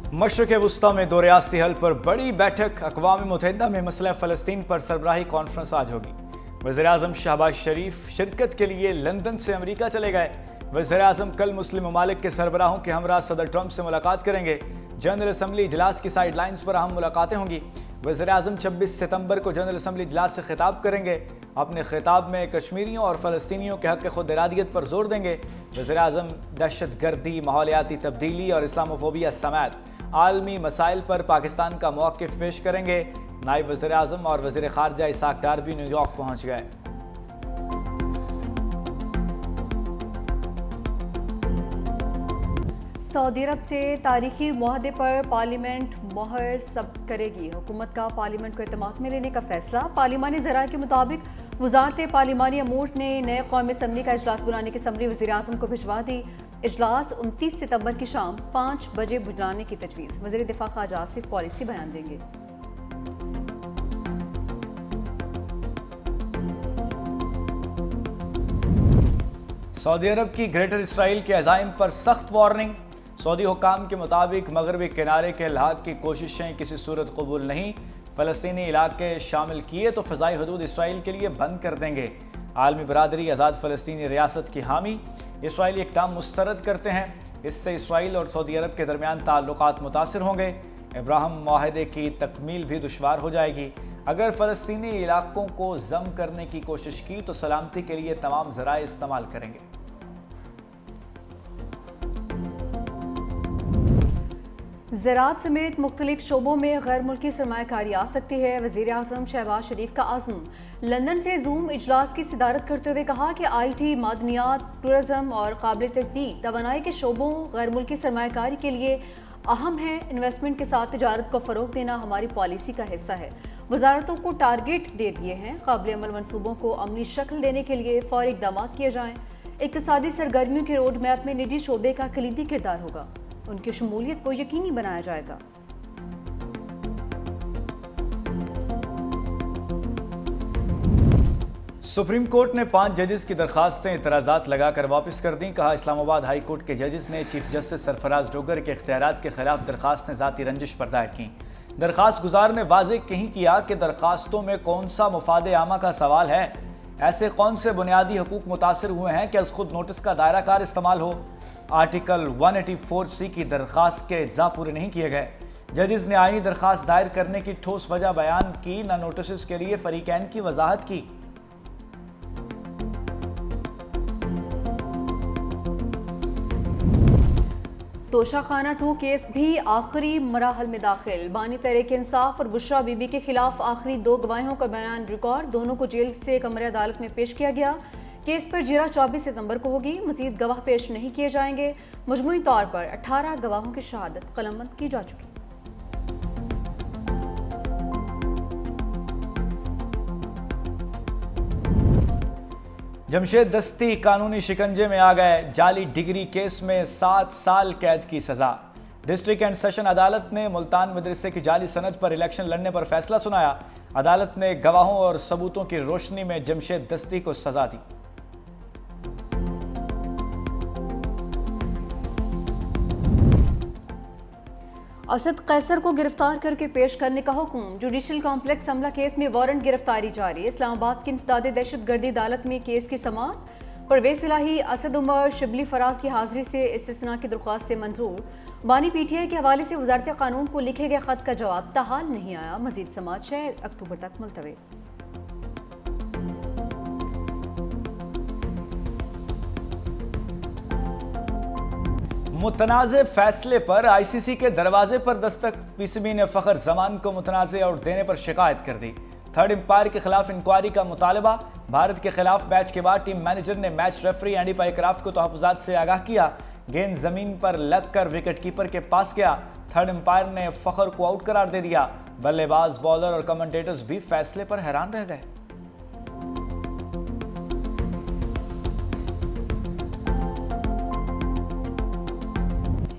मशरक़ वुस्ता में दो रियासती हल पर बड़ी बैठक। अक़वाम मुत्तहिदा में मसला फ़लस्तीन पर सरबराही कॉन्फ्रेंस आज होगी। वज़ीर-ए-आज़म शहबाज शरीफ शिरकत के लिए लंदन से अमेरिका चले गए। वज़ीर-ए-आज़म कल मुस्लिम ममालिक के सरबराहों के हमरा सदर ट्रंप से मुलाकात करेंगे। जनरल असम्बली इजलास की साइड लाइन्स पर अहम मुलाकातें होंगी। वज़ीर-ए-आज़म 26 सितंबर को जनरल असम्बली इजलास से खिताब करेंगे। अपने खिताब में कश्मीरियों और फ़लस्तीनियों के हक़ खुद इरादियत पर जोर देंगे। वज़ीर-ए-आज़म दहशत गर्दी, माहौलियाती तब्दीली और इस्लामोफोबिया समेत आलमी मसाइल पर पाकिस्तान का मौक़िफ़ पेश करेंगे। नायब वज़ीर-ए-आज़म और वज़ीर ख़ारजा इसाक डार भी न्यूयॉर्क पहुँच गए। सऊदी अरब से तारीखी मुआहदे पर पार्लियामेंट मोहर सब करेगी। हुकूमत का पार्लियामेंट को एतमाद में लेने का फैसला। पार्लिमानी ज़राए के मुताबिक वज़ारत पार्लिमानी अमूर ने नए कौमी असम्बली का इजलास बुलाने की समरी वज़ीर-ए-आज़म को भिजवा दी। इजलास 29 सितंबर की शाम 5 बजे बुलाने की तजवीज़। वज़ीर दिफ़ा ख़ाजा आसिफ पॉलिसी बयान देंगे। सऊदी अरब की ग्रेटर इसराइल के अज़ाइम पर सख्त वार्निंग। सऊदी हुक्काम के मुताबिक मगरबी किनारे के इल्हाक की कोशिशें किसी सूरत कबूल नहीं। फ़लस्तीनी इलाके शामिल किए तो फ़ज़ाई हदूद इसराइल के लिए बंद कर देंगे। आलमी बरादरी आज़ाद फ़लस्तीनी रियासत की हामी। इसराइली इक़दाम मुस्तरद करते हैं। इससे इसराइल और सऊदी अरब के दरमियान ताल्लुकात मुतासिर होंगे। इब्राहिम मुआहदे की तकमील भी दुश्वार हो जाएगी। अगर फ़लस्तीनी इलाकों को जम करने की कोशिश की तो सलामती के लिए तमाम ज़राए इस्तेमाल करेंगे। ज़राअत समेत मुख्तलिफ शोबों में गैर मुल्की सरमायाकारी आ सकती है। वज़ीर-ए-आज़म शहबाज शरीफ का आज़म लंदन से जूम इजलास की सदारत करते हुए कहा कि IT, मादनियात, टूरिज़म और काबिल तजदीद तवानाई के शोबों गैर मुल्की सरमायाकारी के लिए अहम है। इन्वेस्टमेंट के साथ तिजारत को फ़रोग देना हमारी पॉलिसी का हिस्सा है। वजारतों को टारगेट दे दिए हैं। काबिल अमल मनसूबों को अमली शक्ल देने के लिए फ़ौरी इक़दाम किए जाएँ। इक़्तिसादी सरगर्मियों के रोड मैप में निजी शोबे का कलीदी किरदार होगा। उनकी शमूलियत को यकीनी बनाया जाएगा। सुप्रीम कोर्ट ने 5 जजेस की दरखास्तें इतराज़ात लगाकर वापस कर दी। कहा, इस्लामाबाद हाई कोर्ट के जजेस ने चीफ जस्टिस सरफराज डोगर के इख्तियारात के खिलाफ दरखास्तें ज़ाती रंजिश पर दायर की। दरखास्त गुजार ने वाज़ेह नहीं किया कि दरखास्तों में कौन सा मुफाद आमा का सवाल है। ऐसे कौन से बुनियादी हकूक मुतासर हुए हैं कि खुद नोटिस का दायरा कार इस्तेमाल हो। आर्टिकल 184C की दरखास्त के अज्जा पूरे नहीं किए गए। जजेस ने आईनी दरखास्त दायर करने की ठोस वजह बयान की, न नोटिस के लिए फरीकैन की वजाहत की। तोशाखाना 2 केस भी आखिरी मराहल में दाखिल। बानी तहरीक इंसाफ और बुशरा बीबी के खिलाफ आखिरी 2 गवाहों का बयान रिकॉर्ड। दोनों को जेल से कमरे अदालत में पेश किया गया। केस पर जिरा 24 सितंबर को होगी। मजीद गवाह पेश नहीं किए जाएंगे। मजमूई तौर पर 18 गवाहों की शहादत कलमबंद की जा चुकी। जमशेद दस्ती कानूनी शिकंजे में आ गए। जाली डिग्री केस में 7 साल कैद की सजा। डिस्ट्रिक्ट एंड सेशन अदालत ने मुल्तान मदरसे की जाली सनद पर इलेक्शन लड़ने पर फैसला सुनाया। अदालत ने गवाहों और सबूतों की रोशनी में जमशेद दस्ती को सजा दी। असद कैसर को गिरफ्तार करके पेश करने का हुक्म। जुडिशल कॉम्प्लेक्स हमला केस में वारंट गिरफ्तारी जारी। इस्लामाबाद की इंसदादे दहशतगर्दी अदालत में केस की समाअत। परवेज इलाही, असद उमर, शिबली फराज की हाजिरी से इस्तिस्ना की दरख्वास्त से मंजूर। बानी PTI के हवाले से वजारत कानून को लिखे गए खत का जवाब ताहाल नहीं आया। मजीद समाअत 6 अक्टूबर तक मुलतवी। मुतनाज़े फैसले पर ICC के दरवाजे पर दस्तक। PCB ने फ़खर जमान को मुतनाज़े आउट देने पर शिकायत कर दी। थर्ड एम्पायर के खिलाफ इंक्वायरी का मुतालबा। भारत के खिलाफ मैच के बाद टीम मैनेजर ने मैच रेफरी एंडी पाइक्राफ्ट को तहफ़्फ़ुज़ात से आगाह किया। गेंद जमीन पर लगकर विकेट कीपर के पास गया। थर्ड एम्पायर ने फ़खर को आउट करार दे दिया। बल्लेबाज, बॉलर और कमेंटेटर्स भी फैसले पर हैरान रह गए।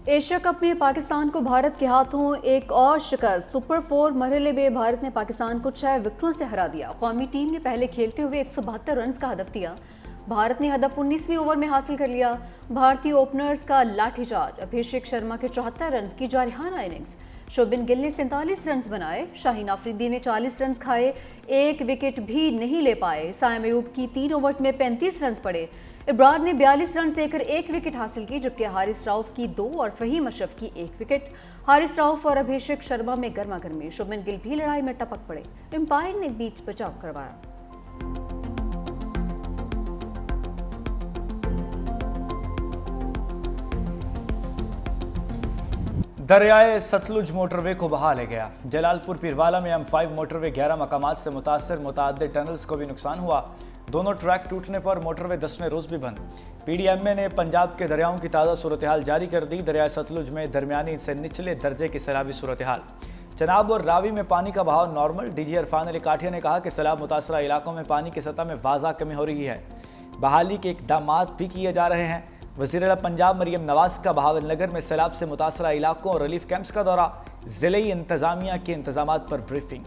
एशिया कप में पाकिस्तान को भारत के हाथों एक और शिकस्त। सुपर 4 मरहले में भारत ने पाकिस्तान को 6 विकेटों से हरा दिया। कौमी टीम ने पहले खेलते हुए 172 रन का हदफ दिया। भारत ने हदफ 19वें ओवर में हासिल कर लिया। भारतीय ओपनर्स का लाठीचार्ज, अभिषेक शर्मा के 74 रन की जारहाना इनिंग्स, शोबिन गिल ने 47 रन बनाए, शाहीन अफरीदी ने 40 रन खाए, एक विकेट भी नहीं ले पाए। साइम अयूब की 3 ओवर्स में 35 रन पड़े। इब्रार ने 42 रन देकर एक विकेट हासिल की, जबकि हारिस राउफ की 2 और फहीम अशरफ की 1 विकेट। हारिस राउफ और अभिषेक शर्मा में गर्मा गर्मी, शोबिन गिल भी लड़ाई में टपक पड़े। एम्पायर ने बीच बचाव करवाया। दरियाए सतलुज मोटरवे को बहा ले गया। जलालपुर पीरवाला में M5 मोटरवे 11 मकामात से मुतासर मुतअद्दिद टनल्स को भी नुकसान हुआ। दोनों ट्रैक टूटने पर मोटरवे 10वें रोज भी बंद। PDMA ने पंजाब के दरियाओं की ताज़ा सूरत हाल जारी कर दी। दरियाए सतलुज में दरमियानी से निचले दर्जे की सैलाबी सूरत हाल। चनाब और रावी में पानी का बहाव नॉर्मल। DG इरफान अली काठिया ने कहा कि सैलाब मुतासरा इलाकों में पानी की सतह में वाज़ा कमी हो रही है। बहाली के इकदाम भी किए जा रहे हैं। वज़ीर आला पंजाब मरियम नवाज का बहावलनगर में सैलाब से मुतासरा इलाकों और रिलीफ कैंप्स का दौरा, ज़िले इंतजामिया के इंतजामात पर ब्रीफिंग।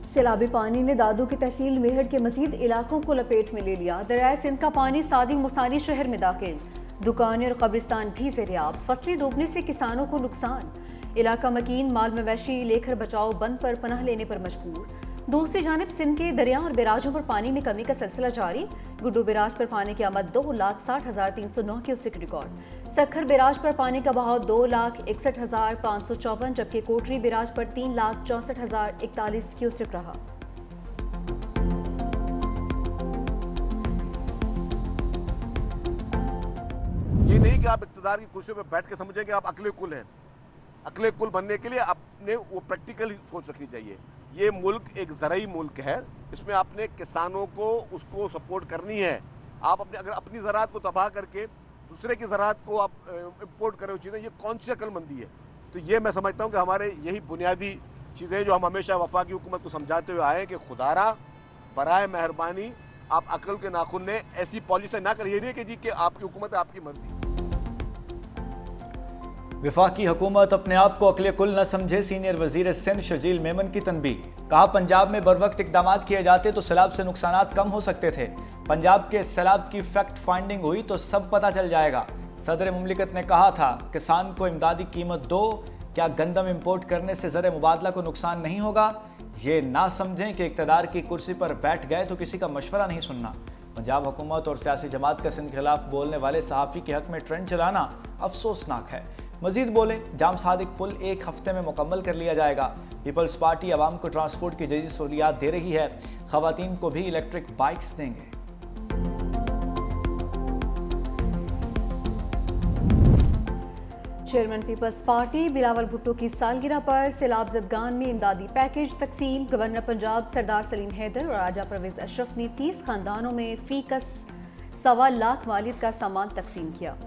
सैलाबी पानी ने दादू की तहसील मेहड़ के मजीद इलाकों को लपेट में ले लिया। दरियाए सिंध का पानी सादी मुस्तानी शहर में दाखिल, दुकानें और कब्रिस्तान भी ज़ेरियाब, फसलें डूबने से किसानों को नुकसान। इलाका मकीन, माल मवेशी लेकर बचाओ बंद पर पनाह लेने पर मजबूर। दूसरी जानिब सिंध के दरिया और बैराजों पर पानी में कमी का सिलसिला जारी। गुड्डू बैराज पर पानी की आमद 2,60,309 क्यूसेक रिकॉर्ड। सखर बैराज पर पानी का बहाव 2,61,554, जबकि कोटरी बैराज पर 3,64,041 क्यूसेक रहा। ये नहीं कि आप इक़्तिदार की कुर्सी पर बैठ के समझें कि आप अकले कुल हैं। अकले कुल बनने के लिए आपने वो प्रैक्टिकल सोच रखनी चाहिए। ये मुल्क एक ज़राई मुल्क है, इसमें आपने किसानों को उसको सपोर्ट करनी है। आप अगर अपनी ज़राअत को तबाह करके दूसरे की ज़राअत को आप इम्पोर्ट कर रहे हो चीज़ें, ये कौन सी अक्लमंदी है? तो ये मैं समझता हूँ कि हमारे यही बुनियादी चीज़ें जो हम हमेशा वफाकी हुकूमत को समझाते हुए आए हैं कि खुदारा बराए मेहरबानी आप अकल के नाखुन ने ऐसी पॉलिसी ना करिए, नहीं कि जी कि आपकी हुकूमत है, आपकी मर्जी। वफाकी हुकूमत अपने आप को अकले कुल न समझे, सीनियर वजीर सिंध शजील मेमन की तनबीह। कहा, पंजाब में बर वक्त इकदाम किए जाते तो सैलाब से नुकसानात कम हो सकते थे। पंजाब के सैलाब की फैक्ट फाइंडिंग हुई तो सब पता चल जाएगा। सदर मुमलिकत ने कहा था, किसान को इमदादी कीमत दो। क्या गंदम इम्पोर्ट करने से ज़र मुबादला को नुकसान नहीं होगा? ये ना समझें कि इक़्तिदार की कुर्सी पर बैठ गए तो किसी का मशवरा नहीं सुनना। पंजाब हुकूमत और सियासी जमात का सिंध के खिलाफ बोलने वाले सहाफ़ी के हक में ट्रेंड चलाना अफसोसनाक है। मजीद बोले, जाम सादिक पुल 1 हफ्ते में मुकम्मल कर लिया जाएगा। पीपल्स पार्टी आवाम को ट्रांसपोर्ट की जदीद सहूलियात दे रही है। ख़वातीन को भी इलेक्ट्रिक बाइक्स देंगे। चेयरमैन पीपल्स पार्टी बिलावल भुट्टो की सालगिरह पर सैलाब ज़दगान में इमदादी पैकेज तकसीम। गवर्नर पंजाब सरदार सलीम हैदर और राजा परवेज अशरफ ने 30 खानदानों में फीकस 1.25 लाख मालियत का सामान तकसीम किया।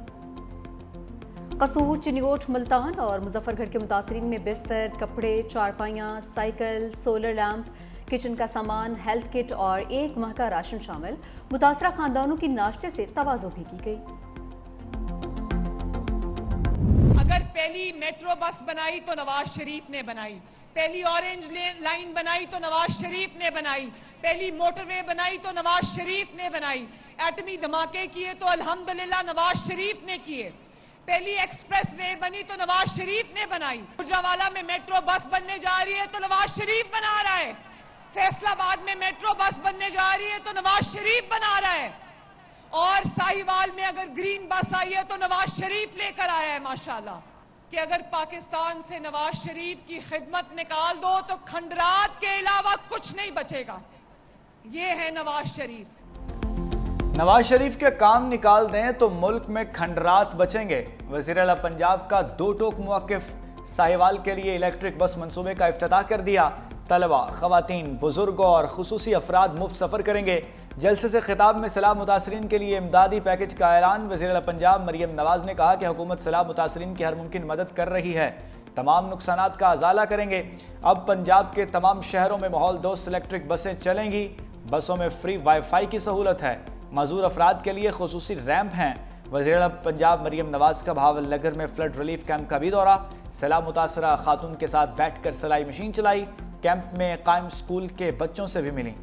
कसूर, चिनियोट, मुल्तान और मुजफ्फरगढ़ के मुतासरीन में बिस्तर, कपड़े, चारपाइयाँ, साइकिल, सोलर लैंप, किचन का सामान, हेल्थ किट और 1 माह का राशन शामिल। मुतासरा खानदानों की नाश्ते से तवाज़ो भी की गई। अगर पहली मेट्रो बस बनाई तो नवाज शरीफ ने बनाई, पहली ऑरेंज लाइन बनाई तो नवाज शरीफ ने बनाई, पहली मोटरवे बनाई तो नवाज शरीफ ने बनाई, एटमी धमाके किए तो अल्हम्दुलिल्लाह नवाज शरीफ ने किए, पहली एक्सप्रेस वे बनी तो नवाज शरीफ ने बनाई, गुजरावाला में मेट्रो बस बनने जा रही है तो नवाज शरीफ बना रहा है, फैसलाबाद में मेट्रो बस बनने जा रही है तो नवाज शरीफ बना रहा है, और साहिवाल में अगर ग्रीन बस आई है तो नवाज शरीफ लेकर आया है। माशाल्लाह कि अगर पाकिस्तान से नवाज शरीफ की खिदमत निकाल दो तो खंडरात के अलावा कुछ नहीं बचेगा। ये है नवाज शरीफ। नवाज शरीफ के काम निकाल दें तो मुल्क में खंडरात बचेंगे। वज़ीर आला पंजाब का 2 टोक मुवक्किफ साहिवाल के लिए इलेक्ट्रिक बस मंसूबे का इफ्तिताह कर दिया। तलबा, खवातीन, बुजुर्गों और खुसूसी अफराद मुफ्त सफ़र करेंगे। जलसे से खिताब में सैलाब मुतासरीन के लिए इमदादी पैकेज का ऐलान। वज़ीर आला पंजाब मरियम नवाज ने कहा कि हुकूमत सैलाब मुतासरीन की हर मुमकिन मदद कर रही है, तमाम नुकसानात का अजाला करेंगे। अब पंजाब के तमाम शहरों में माहौल दोस्त इलेक्ट्रिक बसें चलेंगी। बसों में फ्री वाईफाई की सहूलत है। मजूर अफराद के लिए खुसूसी रैंप हैं। वज़ीर पंजाब मरियम नवाज का भावलनगर में फ्लड रिलीफ कैंप का भी दौरा, सैलाब मुतासरा खातून के साथ बैठकर सिलाई मशीन चलाई, कैंप में कायम स्कूल के बच्चों से भी मिली।